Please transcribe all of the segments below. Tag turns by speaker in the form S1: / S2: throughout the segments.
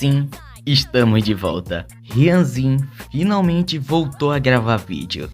S1: Sim, estamos de volta. Rianzin finalmente voltou a gravar vídeo.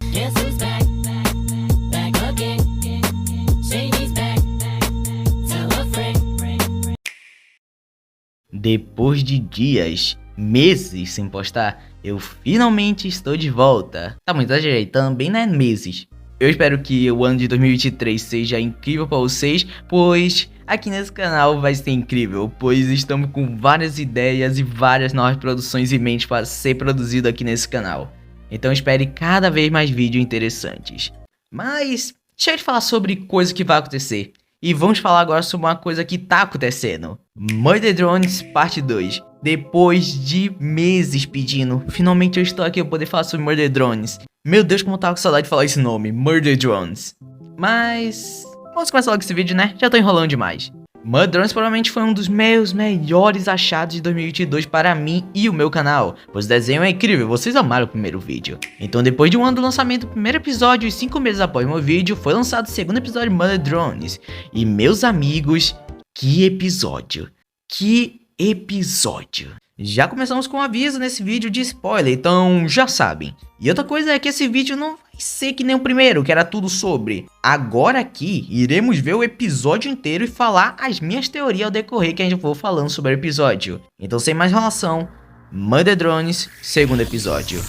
S1: Depois de dias, meses sem postar, eu finalmente estou de volta. Tá muito exagerei, também não é meses. Eu espero que o ano de 2023 seja incrível para vocês, pois aqui nesse canal vai ser incrível, pois estamos com várias ideias e várias novas produções em mente para ser produzido aqui nesse canal. Então espere cada vez mais vídeos interessantes. Mas deixa eu te falar sobre coisa que vai acontecer. E vamos falar agora sobre uma coisa que tá acontecendo. Murder Drones Parte 2. Depois de meses pedindo, finalmente eu estou aqui para poder falar sobre Murder Drones. Meu Deus, como eu tava com saudade de falar esse nome, Murder Drones. Mas vamos começar logo esse vídeo, né? Já tô enrolando demais. Murder Drones provavelmente foi um dos meus melhores achados de 2022 para mim e o meu canal, pois o desenho é incrível, vocês amaram o primeiro vídeo. Então depois de um ano do lançamento do primeiro episódio e 5 meses após o meu vídeo, foi lançado o segundo episódio de Murder Drones. E meus amigos, que episódio! Que episódio! Já começamos com um aviso nesse vídeo de spoiler, então já sabem. E outra coisa é que esse vídeo não vai ser que nem o primeiro, que era tudo sobre. Agora aqui, iremos ver o episódio inteiro e falar as minhas teorias ao decorrer que a gente for falando sobre o episódio. Então sem mais enrolação, Murder Drones, segundo episódio.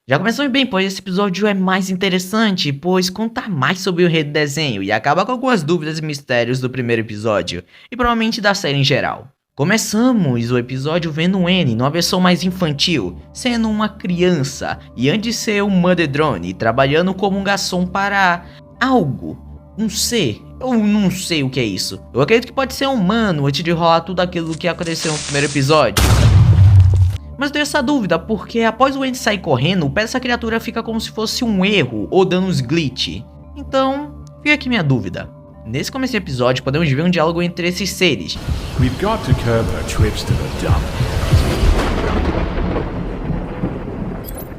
S1: Já começamos bem, pois esse episódio é mais interessante, pois conta mais sobre o enredo do desenho e acaba com algumas dúvidas e mistérios do primeiro episódio, e provavelmente da série em geral. Começamos o episódio vendo o N numa versão mais infantil, sendo uma criança, e antes de ser um Murder Drone, trabalhando como um garçom para algo, um ser, eu não sei o que é isso. Eu acredito que pode ser humano antes de rolar tudo aquilo que aconteceu no primeiro episódio. Mas eu tenho essa dúvida, porque após o Andy sair correndo, o pé dessa criatura fica como se fosse um erro ou dando uns glitch. Então, fica aqui minha dúvida. Nesse começo de episódio, podemos ver um diálogo entre esses seres.
S2: We've got to curb her trips to the dump.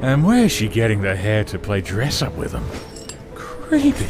S2: And where's she getting the hair to play dress up with them? Creepy.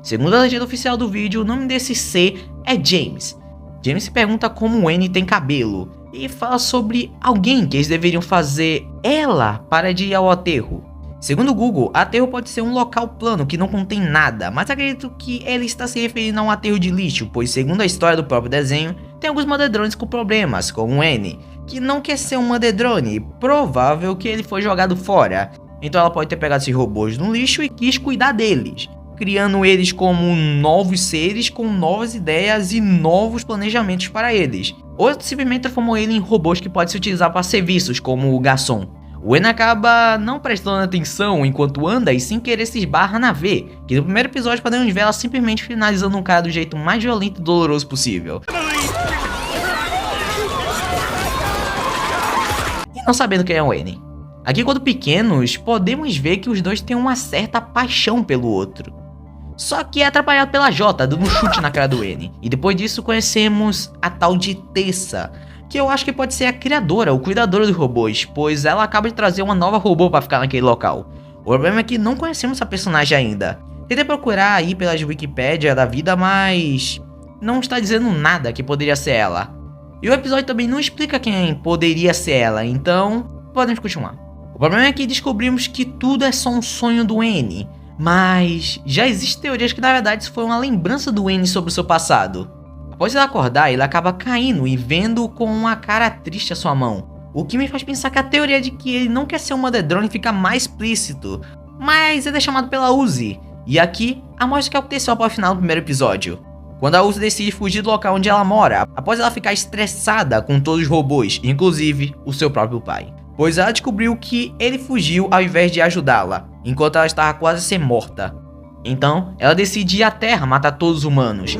S1: Segundo a legenda oficial do vídeo, o nome desse ser é James. James se pergunta como o N tem cabelo e fala sobre alguém que eles deveriam fazer ela para de ir ao aterro. Segundo o Google, aterro pode ser um local plano que não contém nada, mas acredito que ele está se referindo a um aterro de lixo, pois segundo a história do próprio desenho, tem alguns Murder Drones com problemas, como o N, que não quer ser um Murder Drone, provável que ele foi jogado fora. Então ela pode ter pegado esses robôs no lixo e quis cuidar deles, criando eles como novos seres com novas ideias e novos planejamentos para eles. Ou simplesmente transformou ele em robôs que podem se utilizar para serviços, como o garçom. O N acaba não prestando atenção enquanto anda e sem querer se esbarra na V, que no primeiro episódio podemos ver ela simplesmente finalizando um cara do jeito mais violento e doloroso possível. E não sabendo quem é o N. Aqui, quando pequenos, podemos ver que os dois têm uma certa paixão pelo outro. Só que é atrapalhado pela J, dando um chute na cara do N. E depois disso conhecemos a tal de Tessa, que eu acho que pode ser a criadora ou cuidadora dos robôs, pois ela acaba de trazer uma nova robô para ficar naquele local. O problema é que não conhecemos essa personagem ainda. Tentei procurar aí pelas Wikipédia da vida, mas não está dizendo nada que poderia ser ela. E o episódio também não explica quem poderia ser ela, então podemos continuar. O problema é que descobrimos que tudo é só um sonho do N. Mas já existem teorias que na verdade isso foi uma lembrança do N sobre o seu passado. Após ele acordar, ele acaba caindo e vendo com uma cara triste a sua mão. O que me faz pensar que a teoria de que ele não quer ser um Murder Drone fica mais explícito. Mas ele é chamado pela Uzi. E aqui, a mostra que aconteceu após o final do primeiro episódio. Quando a Uzi decide fugir do local onde ela mora, após ela ficar estressada com todos os robôs, inclusive o seu próprio pai. Pois ela descobriu que ele fugiu ao invés de ajudá-la, enquanto ela estava quase a ser morta. Então, ela decide ir à Terra matar todos os humanos.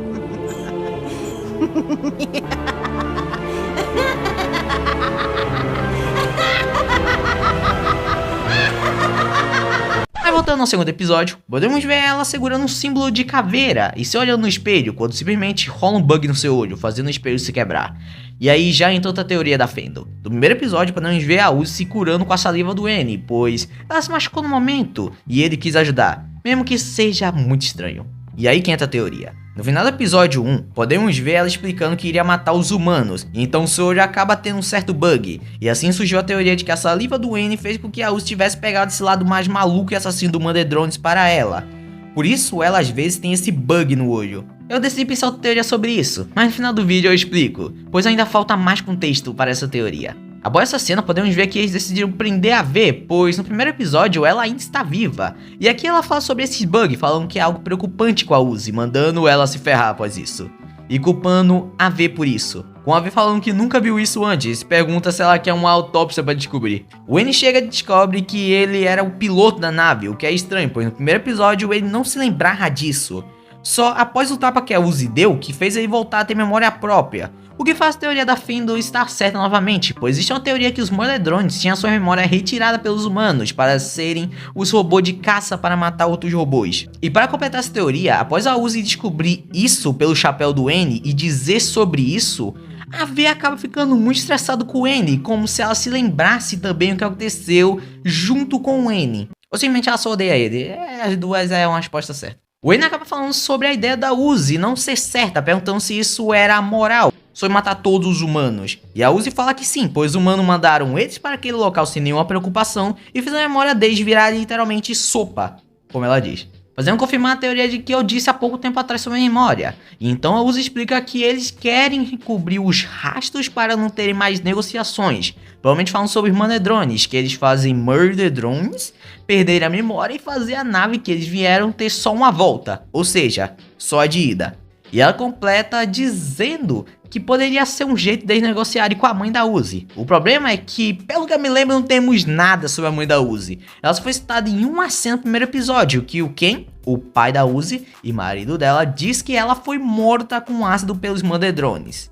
S1: Aí voltando ao segundo episódio, podemos ver ela segurando um símbolo de caveira e se olhando no espelho quando simplesmente rola um bug no seu olho, fazendo o espelho se quebrar. E aí já entra outra teoria da Fandom. No primeiro episódio podemos ver a Uzi se curando com a saliva do N, pois ela se machucou no momento e ele quis ajudar, mesmo que seja muito estranho. E aí que entra a teoria. No final do episódio 1, podemos ver ela explicando que iria matar os humanos, e então seu olho acaba tendo um certo bug, e assim surgiu a teoria de que a saliva do N fez com que a Uzi tivesse pegado esse lado mais maluco e assassino do Murder-Drones para ela. Por isso ela às vezes tem esse bug no olho. Eu decidi pensar outra teoria sobre isso, mas no final do vídeo eu explico, pois ainda falta mais contexto para essa teoria. Após essa cena, podemos ver que eles decidiram prender a V, pois no primeiro episódio ela ainda está viva. E aqui ela fala sobre esses bugs, falando que é algo preocupante com a Uzi, mandando ela se ferrar após isso. E culpando a V por isso. Com a V falando que nunca viu isso antes, pergunta se ela quer uma autópsia para descobrir. O N chega e descobre que ele era o piloto da nave, o que é estranho, pois no primeiro episódio ele não se lembrava disso. Só após o tapa que a Uzi deu, que fez ele voltar a ter memória própria. O que faz a teoria da Fandom estar certa novamente, pois existe uma teoria que os Murder-Drones tinham sua memória retirada pelos humanos para serem os robôs de caça para matar outros robôs. E para completar essa teoria, após a Uzi descobrir isso pelo chapéu do N e dizer sobre isso, a V acaba ficando muito estressada com o N, como se ela se lembrasse também o que aconteceu junto com o N. Ou simplesmente ela só odeia ele, as duas é uma resposta certa. O N acaba falando sobre a ideia da Uzi não ser certa, perguntando se isso era moral, sobre matar todos os humanos. E a Uzi fala que sim, pois os humanos mandaram eles para aquele local sem nenhuma preocupação e fizeram a memória deles virar literalmente sopa, como ela diz. Fazendo confirmar a teoria de que eu disse há pouco tempo atrás sobre a memória. E então a Uzi explica que eles querem cobrir os rastros para não terem mais negociações. Provavelmente falando sobre os Murder-Drones, que eles fazem Murder-Drones perderem a memória e fazer a nave que eles vieram ter só uma volta, ou seja, só a de ida. E ela completa dizendo que poderia ser um jeito de negociarem com a mãe da Uzi. O problema é que, pelo que eu me lembro, não temos nada sobre a mãe da Uzi. Ela só foi citada em uma cena no primeiro episódio, que o Ken, o pai da Uzi e marido dela, diz que ela foi morta com ácido pelos Murder-Drones.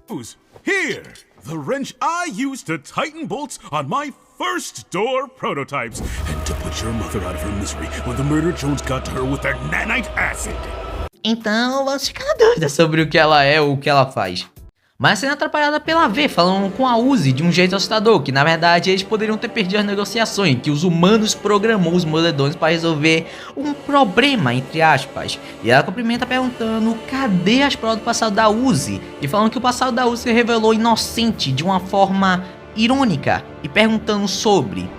S3: Here, the wrench I used to tighten bolts on my first door prototypes, and to put your mother out of her misery when the Murder-Drones got to her with their nanite acid.
S1: Então vamos ficar na dúvida sobre o que ela é ou o que ela faz. Mas sendo atrapalhada pela V, falando com a Uzi de um jeito assustador, que na verdade eles poderiam ter perdido as negociações, que os humanos programou os Murder-Drones para resolver um problema, entre aspas. E ela cumprimenta perguntando cadê as provas do passado da Uzi, e falando que o passado da Uzi se revelou inocente de uma forma irônica, e perguntando sobre...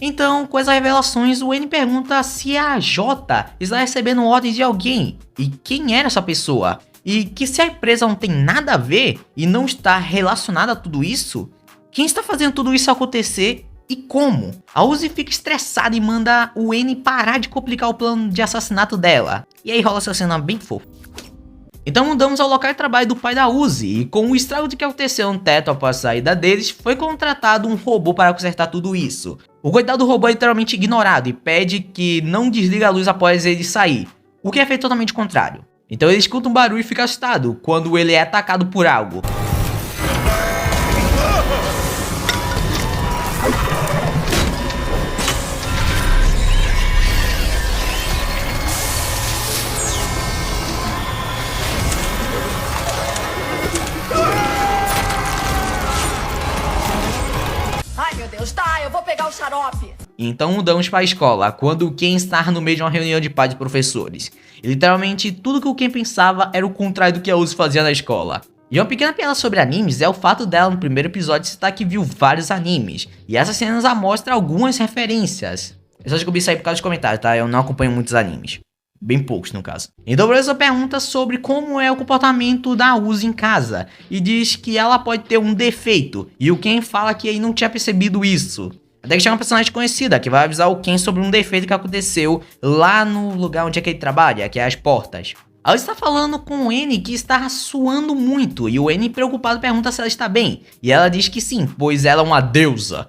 S1: Então, com essas revelações, o N pergunta se a J está recebendo ordens de alguém e quem era essa pessoa. E que se a empresa não tem nada a ver e não está relacionada a tudo isso, quem está fazendo tudo isso acontecer e como? A Uzi fica estressada e manda o N parar de complicar o plano de assassinato dela. E aí rola essa cena bem fofa. Então mudamos ao local de trabalho do pai da Uzi, e com o estrago de que aconteceu no teto após a saída deles, foi contratado um robô para consertar tudo isso. O coitado do robô é literalmente ignorado e pede que não desligue a luz após ele sair, o que é feito totalmente contrário. Então ele escuta um barulho e fica assustado quando ele é atacado por algo.
S4: Tá, eu vou pegar o xarope.
S1: Então mudamos para a escola, quando o Ken está no meio de uma reunião de pais e professores. E literalmente tudo que o Ken pensava era o contrário do que a Uzi fazia na escola. E uma pequena piada sobre animes é o fato dela no primeiro episódio citar que viu vários animes. E essas cenas mostram algumas referências. Eu só descobri isso aí por causa dos comentários, tá? Eu não acompanho muitos animes. Bem poucos, no caso. Então, por isso, pergunta sobre como é o comportamento da Uzi em casa. E diz que ela pode ter um defeito. E o Ken fala que ele não tinha percebido isso. Até que chega uma personagem conhecida que vai avisar o Ken sobre um defeito que aconteceu lá no lugar onde é que ele trabalha, que é as portas. Ela está falando com o N que está suando muito. E o N, preocupado, pergunta se ela está bem. E ela diz que sim, pois ela é uma deusa.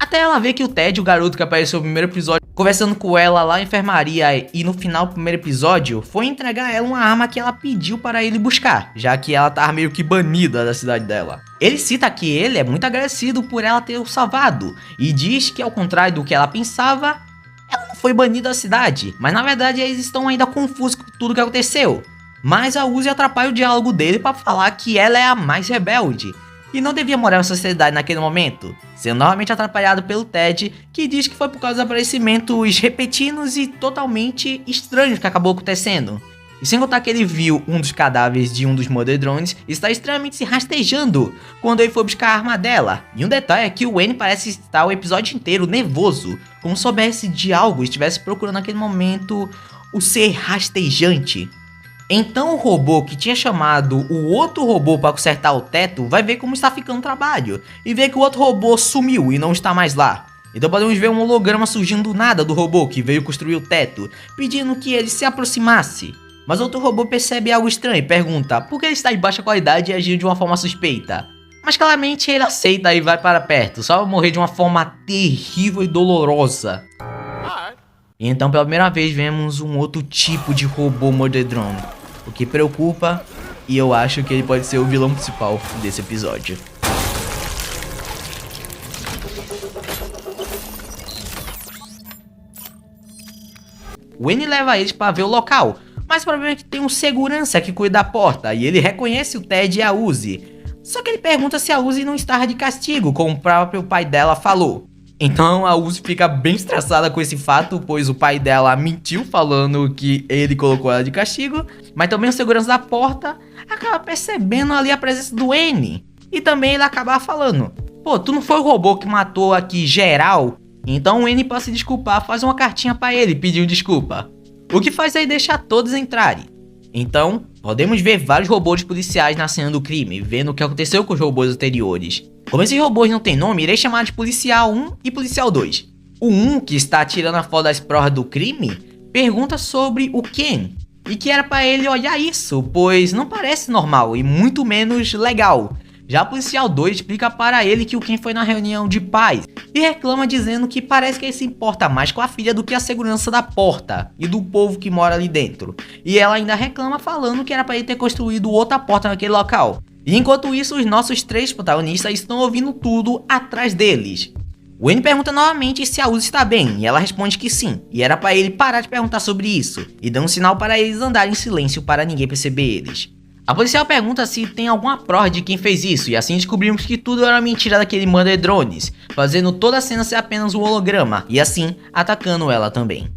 S1: Até ela ver que o Ted, o garoto que apareceu no primeiro episódio, conversando com ela lá na enfermaria e no final do primeiro episódio, foi entregar a ela uma arma que ela pediu para ele buscar, já que ela tava meio que banida da cidade dela. Ele cita que ele é muito agradecido por ela ter o salvado, e diz que ao contrário do que ela pensava, ela não foi banida da cidade, mas na verdade eles estão ainda confusos com tudo que aconteceu. Mas a Uzi atrapalha o diálogo dele para falar que ela é a mais rebelde e não devia morar na sociedade naquele momento, sendo novamente atrapalhado pelo Ted, que diz que foi por causa dos aparecimentos repentinos e totalmente estranhos que acabou acontecendo. E sem contar que ele viu um dos cadáveres de um dos Murder Drones estar extremamente se rastejando quando ele foi buscar a arma dela. E um detalhe é que o Wayne parece estar o episódio inteiro nervoso, como se soubesse de algo e estivesse procurando naquele momento o ser rastejante. Então o robô que tinha chamado o outro robô para consertar o teto vai ver como está ficando o trabalho e vê que o outro robô sumiu e não está mais lá. Então podemos ver um holograma surgindo do nada do robô que veio construir o teto, pedindo que ele se aproximasse. Mas outro robô percebe algo estranho e pergunta por que ele está de baixa qualidade e agindo de uma forma suspeita. Mas claramente ele aceita e vai para perto, só vai morrer de uma forma terrível e dolorosa. E então pela primeira vez vemos um outro tipo de robô Murder Drone, o que preocupa, e eu acho que ele pode ser o vilão principal desse episódio. O Wayne leva eles para ver o local, mas o problema é que tem um segurança que cuida da porta, e ele reconhece o Ted e a Uzi. Só que ele pergunta se a Uzi não estava de castigo, como o próprio pai dela falou. Então a Uzi fica bem estressada com esse fato, pois o pai dela mentiu falando que ele colocou ela de castigo, mas também o segurança da porta acaba percebendo ali a presença do N. E também ele acaba falando, pô, tu não foi o robô que matou aqui geral? Então o N, para se desculpar, faz uma cartinha para ele pedindo desculpa. O que faz aí deixar todos entrarem. Então, podemos ver vários robôs policiais na cena do crime, vendo o que aconteceu com os robôs anteriores. Como esses robôs não têm nome, irei chamar de Policial 1 e Policial 2. O 1, que está tirando a foto das provas do crime, pergunta sobre o Ken, e que era para ele olhar isso, pois não parece normal e muito menos legal. Já o Policial 2 explica para ele que o Ken foi na reunião de paz e reclama dizendo que parece que ele se importa mais com a filha do que a segurança da porta e do povo que mora ali dentro. E ela ainda reclama falando que era para ele ter construído outra porta naquele local. E enquanto isso, os nossos três protagonistas estão ouvindo tudo atrás deles. O Wayne pergunta novamente se a Uzi está bem, e ela responde que sim, e era para ele parar de perguntar sobre isso, e dá um sinal para eles andarem em silêncio para ninguém perceber eles. A policial pergunta se tem alguma prova de quem fez isso, e assim descobrimos que tudo era mentira daquele Murder Drones, fazendo toda a cena ser apenas um holograma, e assim atacando ela também.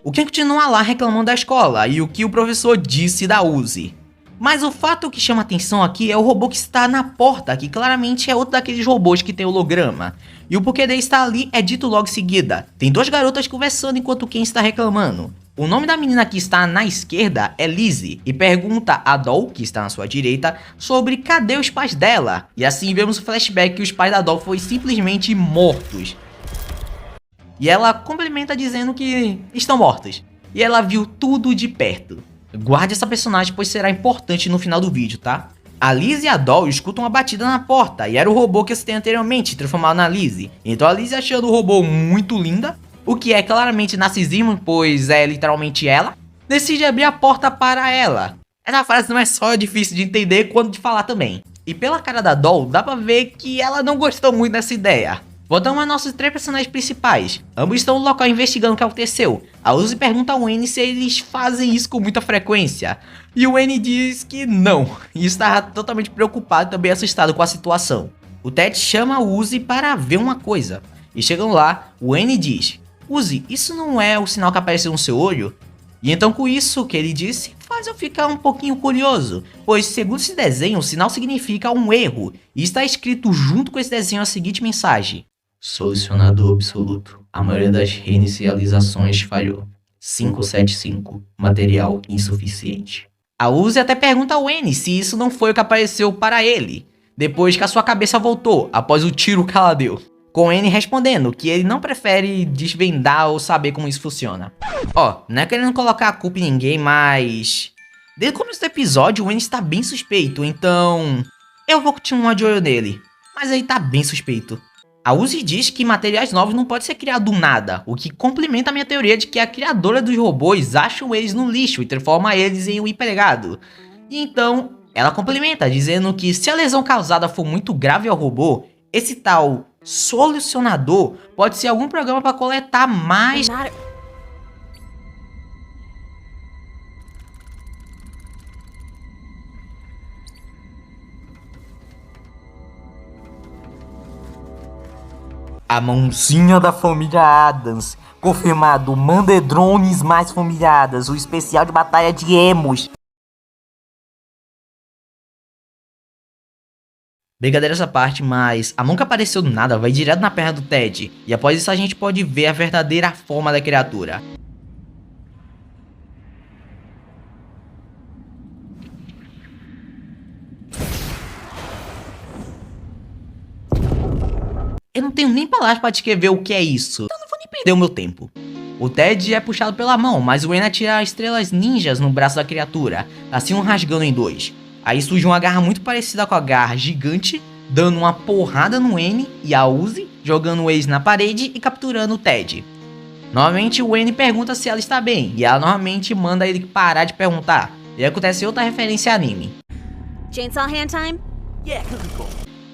S1: O Ken continua lá reclamando da escola e o que o professor disse da Uzi. Mas o fato que chama atenção aqui é o robô que está na porta, que claramente é outro daqueles robôs que tem holograma. E o porquê dele estar ali é dito logo em seguida. Tem duas garotas conversando enquanto o Ken está reclamando. O nome da menina que está na esquerda é Lizzie e pergunta a Doll, que está na sua direita, sobre cadê os pais dela. E assim vemos o flashback que os pais da Doll foram simplesmente mortos. E ela complementa dizendo que estão mortos. E ela viu tudo de perto. Guarde essa personagem, pois será importante no final do vídeo, tá? A Lizzie e a Doll escutam uma batida na porta. E era o robô que eu citei anteriormente, transformado na Lizzie. Então a Lizzie, achando o robô muito linda, o que é claramente narcisismo, pois é literalmente ela, decide abrir a porta para ela. Essa frase não é só difícil de entender, quanto de falar também. E pela cara da Doll, dá pra ver que ela não gostou muito dessa ideia. Voltamos a nossos três personagens principais. Ambos estão no local investigando o que aconteceu. A Uzi pergunta ao N se eles fazem isso com muita frequência. E o N diz que não. E está totalmente preocupado e também assustado com a situação. O Ted chama a Uzi para ver uma coisa. E chegam lá, o N diz: Uzi, isso não é o sinal que apareceu no seu olho? E então com isso que ele disse, faz eu ficar um pouquinho curioso, pois segundo esse desenho, o sinal significa um erro. E está escrito junto com esse desenho a seguinte mensagem: solucionador absoluto. A maioria das reinicializações falhou. 575. Material insuficiente. A Uzi até pergunta ao N se isso não foi o que apareceu para ele, depois que a sua cabeça voltou, após o tiro que ela deu. com N respondendo que ele não prefere desvendar ou saber como isso funciona. Ó, não é querendo colocar a culpa em ninguém, mas... desde o começo do episódio, o N está bem suspeito, então... eu vou continuar de olho nele. Mas ele tá bem suspeito. A Uzi diz que materiais novos não podem ser criados do nada, o que complementa a minha teoria de que a criadora dos robôs acha eles no lixo e transforma eles em um empregado. E então, ela complementa, dizendo que se a lesão causada for muito grave ao robô, esse tal solucionador pode ser algum programa para coletar mais... A mãozinha da família Adams. Confirmado, Mandedrones mais famíliadas, o especial de batalha de emos. Brincadeira essa parte, mas a mão que apareceu do nada vai direto na perna do Ted. E após isso a gente pode ver a verdadeira forma da criatura. Eu não tenho nem palavras para descrever o que é isso, então não vou nem perder o meu tempo. O Ted é puxado pela mão, mas o N atira estrelas ninjas no braço da criatura, assim um rasgando em dois. Aí surge uma garra muito parecida com a garra gigante, dando uma porrada no N e a Uzi, jogando eles na parede e capturando o Ted. Novamente o N pergunta se ela está bem, e ela novamente manda ele parar de perguntar, e acontece outra referência a anime.
S5: Chainsaw Hand time?
S4: Yeah, cool.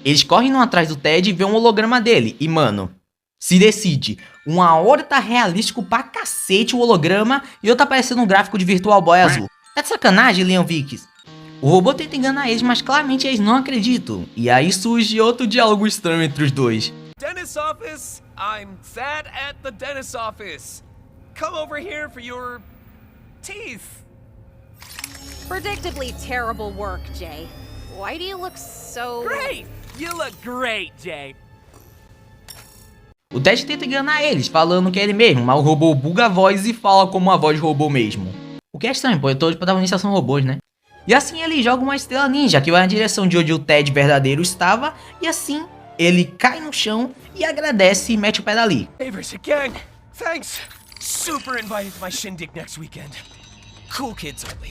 S1: Eles correm no atrás do Ted e vê um holograma dele. E mano, se decide. Uma hora tá realístico pra cacete o holograma e outra parecendo um gráfico de Virtual Boy azul. É de sacanagem, Leon Vicks? O robô tenta enganar eles, mas claramente eles não acreditam. E aí surge outro diálogo estranho entre os dois.
S6: Dentist office, I'm sad at the dentist office. Come over here for your teeth.
S5: Predictably terrible work, Jay. Why do you look so...
S6: Great! You look great, Jay.
S1: O Ted tenta enganar eles, falando que é ele mesmo, mas o robô buga a voz e fala como uma voz de robô mesmo. O que é estranho, pois todos os protagonistas são robôs, né? E assim ele joga uma estrela ninja que vai na direção de onde o Ted verdadeiro estava, e assim ele cai no chão e agradece e mete o pé dali.
S6: Favors again. Thanks. Super invited to my shindig next weekend. Cool kids only.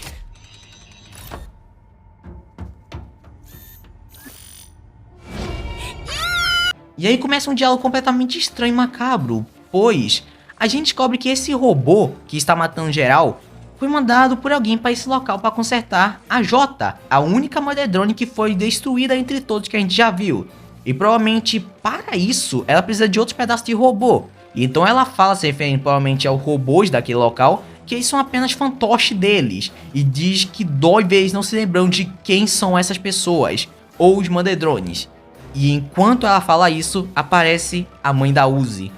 S1: E aí começa um diálogo completamente estranho e macabro, pois a gente descobre que esse robô que está matando geral foi mandado por alguém para esse local para consertar a Jota, a única Mandedrone que foi destruída entre todos que a gente já viu. E provavelmente para isso ela precisa de outros pedaços de robô. E então ela fala, se referindo provavelmente aos robôs daquele local, que eles são apenas fantoches deles. E diz que dói ver eles não se lembrando de quem são essas pessoas, ou os Mandedrones. E enquanto ela fala isso, aparece a mãe da Uzi.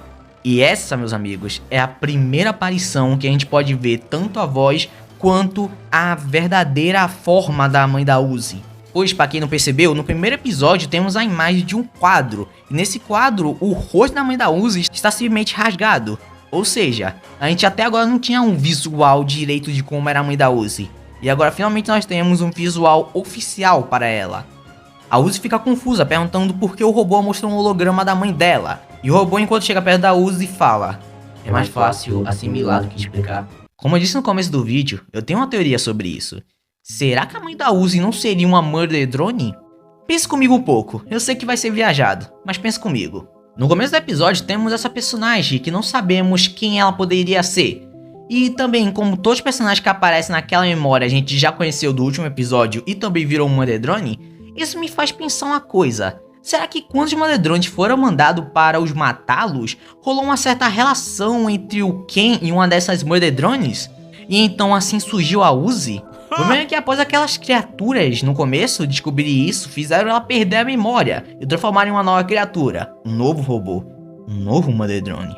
S1: E essa, meus amigos, é a primeira aparição que a gente pode ver tanto a voz quanto a verdadeira forma da mãe da Uzi. Pois, para quem não percebeu, no primeiro episódio temos a imagem de um quadro. E nesse quadro, o rosto da mãe da Uzi está simplesmente rasgado. Ou seja, a gente até agora não tinha um visual direito de como era a mãe da Uzi. E agora finalmente nós temos um visual oficial para ela. A Uzi fica confusa, perguntando por que o robô mostrou um holograma da mãe dela. E o robô, enquanto chega perto da Uzi, fala: é mais fácil assimilar do que explicar. Como eu disse no começo do vídeo, eu tenho uma teoria sobre isso. Será que a mãe da Uzi não seria uma Mandedrone? Pense comigo um pouco, eu sei que vai ser viajado, mas pense comigo. No começo do episódio temos essa personagem que não sabemos quem ela poderia ser. E também, como todos os personagens que aparecem naquela memória a gente já conheceu do último episódio e também virou um Mandedrone, isso me faz pensar uma coisa. Será que quando os Mandedrones foram mandados para os matá-los, rolou uma certa relação entre o Ken e uma dessas Mandedrones? E então assim surgiu a Uzi? O problema é que após aquelas criaturas no começo descobrir isso, fizeram ela perder a memória e transformaram em uma nova criatura, um novo robô, um novo Mandedrone.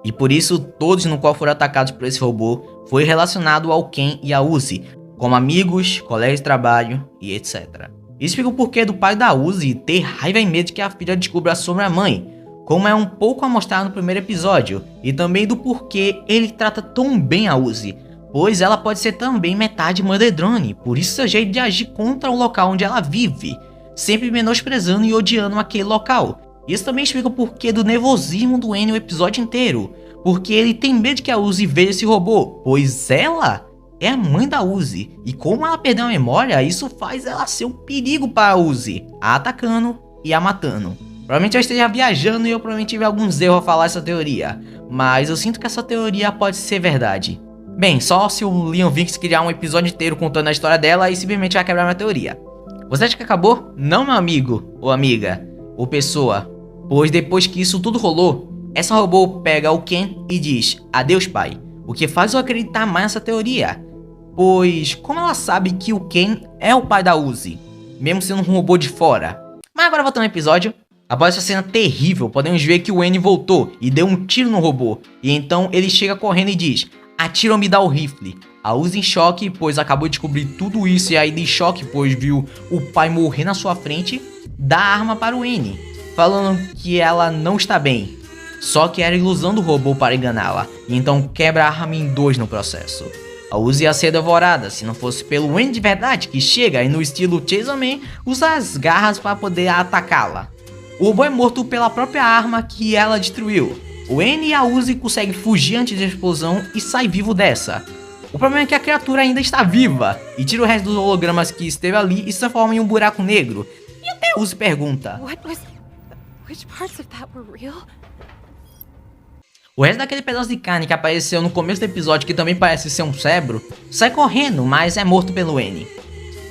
S1: E por isso todos no qual foram atacados por esse robô foi relacionado ao Ken e a Uzi, como amigos, colegas de trabalho e etc. Isso explica o porquê do pai da Uzi ter raiva e medo de que a filha descubra sobre a mãe, como é um pouco a mostrar no primeiro episódio, e também do porquê ele trata tão bem a Uzi, pois ela pode ser também metade Mandedrone, por isso seu jeito de agir contra o local onde ela vive, sempre menosprezando e odiando aquele local. Isso também explica o porquê do nervosismo do N o episódio inteiro, porque ele tem medo de que a Uzi veja esse robô, pois ela é a mãe da Uzi, e como ela perdeu a memória, isso faz ela ser um perigo para a Uzi, a atacando e a matando. Provavelmente eu esteja viajando e eu provavelmente tive alguns erros a falar essa teoria, mas eu sinto que essa teoria pode ser verdade. Bem, só se o Leon Vinks criar um episódio inteiro contando a história dela e simplesmente vai quebrar minha teoria. Você acha que acabou? Não, meu amigo, ou amiga, ou pessoa, pois depois que isso tudo rolou, essa robô pega o Ken e diz, adeus pai, o que faz eu acreditar mais nessa teoria, pois como ela sabe que o Ken é o pai da Uzi, mesmo sendo um robô de fora. Mas agora voltando ao episódio, após essa cena terrível, podemos ver que o N voltou e deu um tiro no robô, e então ele chega correndo e diz, atira ou me dá o rifle. A Uzi em choque, pois acabou de descobrir tudo isso e aí de choque, pois viu o pai morrer na sua frente, dá a arma para o N, falando que ela não está bem, só que era ilusão do robô para enganá-la, e então quebra a arma em 2 no processo. A Uzi ia ser devorada se não fosse pelo N de verdade, que chega e no estilo Chainsaw Man usa as garras para poder atacá-la. O robô é morto pela própria arma que ela destruiu. O N e a Uzi conseguem fugir antes da explosão e sai vivo dessa. O problema é que a criatura ainda está viva e tira o resto dos hologramas que esteve ali e se transforma em um buraco negro. E até a Uzi pergunta:
S5: Which parts of that were real?
S1: o resto daquele pedaço de carne que apareceu no começo do episódio, que também parece ser um cérebro, sai correndo, mas é morto pelo N.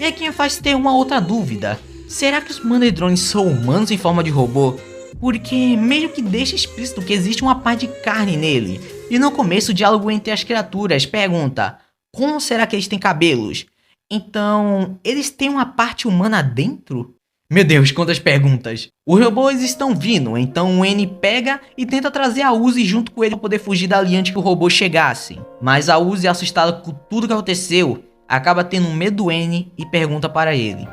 S1: E aqui me faz ter uma outra dúvida. Será que os Murder Drones são humanos em forma de robô? Porque meio que deixa explícito que existe uma parte de carne nele. E no começo o diálogo entre as criaturas pergunta, como será que eles têm cabelos? Então, eles têm uma parte humana dentro? Meu Deus, quantas perguntas. Os robôs estão vindo, então o N pega e tenta trazer a Uzi junto com ele para poder fugir dali antes que o robô chegasse. Mas a Uzi, assustada com tudo que aconteceu, acaba tendo medo do N e pergunta para ele.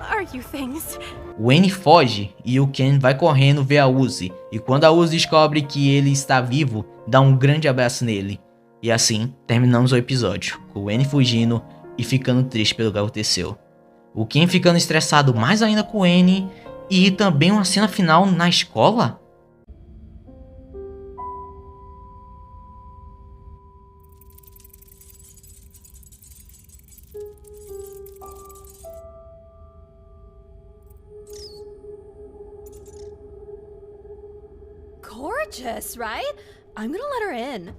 S5: Are you things?
S1: O N foge e o Ken vai correndo ver a Uzi. E quando a Uzi descobre que ele está vivo, dá um grande abraço nele. E assim, terminamos o episódio, com o N fugindo e ficando triste pelo que aconteceu. O Ken ficando estressado mais ainda com o N, e também uma cena final na escola?
S5: Gorgeous, right? I'm gonna let her in.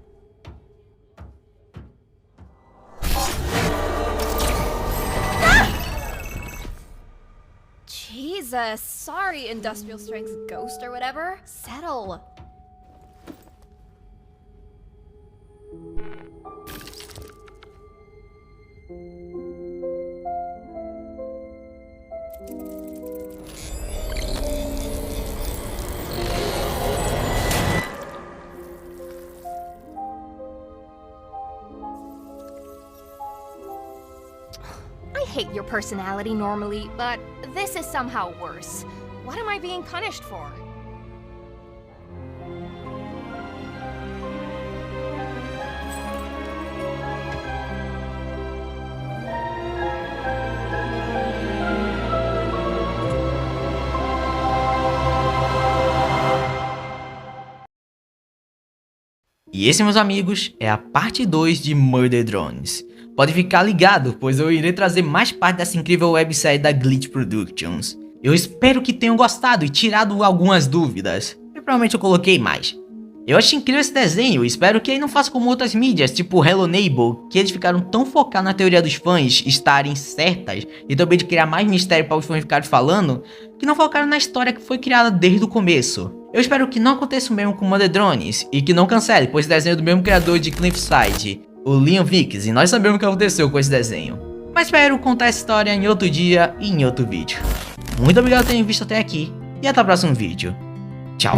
S5: Jesus, sorry, industrial strength ghost or whatever. Settle. I hate your personality normally, but this is somehow worse. What am I being punished for?
S1: E esse, meus amigos, é a parte 2 de Murder Drones. Pode ficar ligado, pois eu irei trazer mais parte dessa incrível websérie da Glitch Productions. Eu espero que tenham gostado e tirado algumas dúvidas. E provavelmente eu coloquei mais. Eu achei incrível esse desenho e espero que ele não faça como outras mídias, tipo Hello Neighbor, que eles ficaram tão focados na teoria dos fãs estarem certas e também de criar mais mistério para os fãs ficarem falando, que não focaram na história que foi criada desde o começo. Eu espero que não aconteça o mesmo com Murder Drones e que não cancele, pois esse desenho é do mesmo criador de Cliffside, o Leon Vinks, e nós sabemos o que aconteceu com esse desenho. Mas espero contar essa história em outro dia e em outro vídeo. Muito obrigado por terem visto até aqui e até o próximo vídeo. Tchau.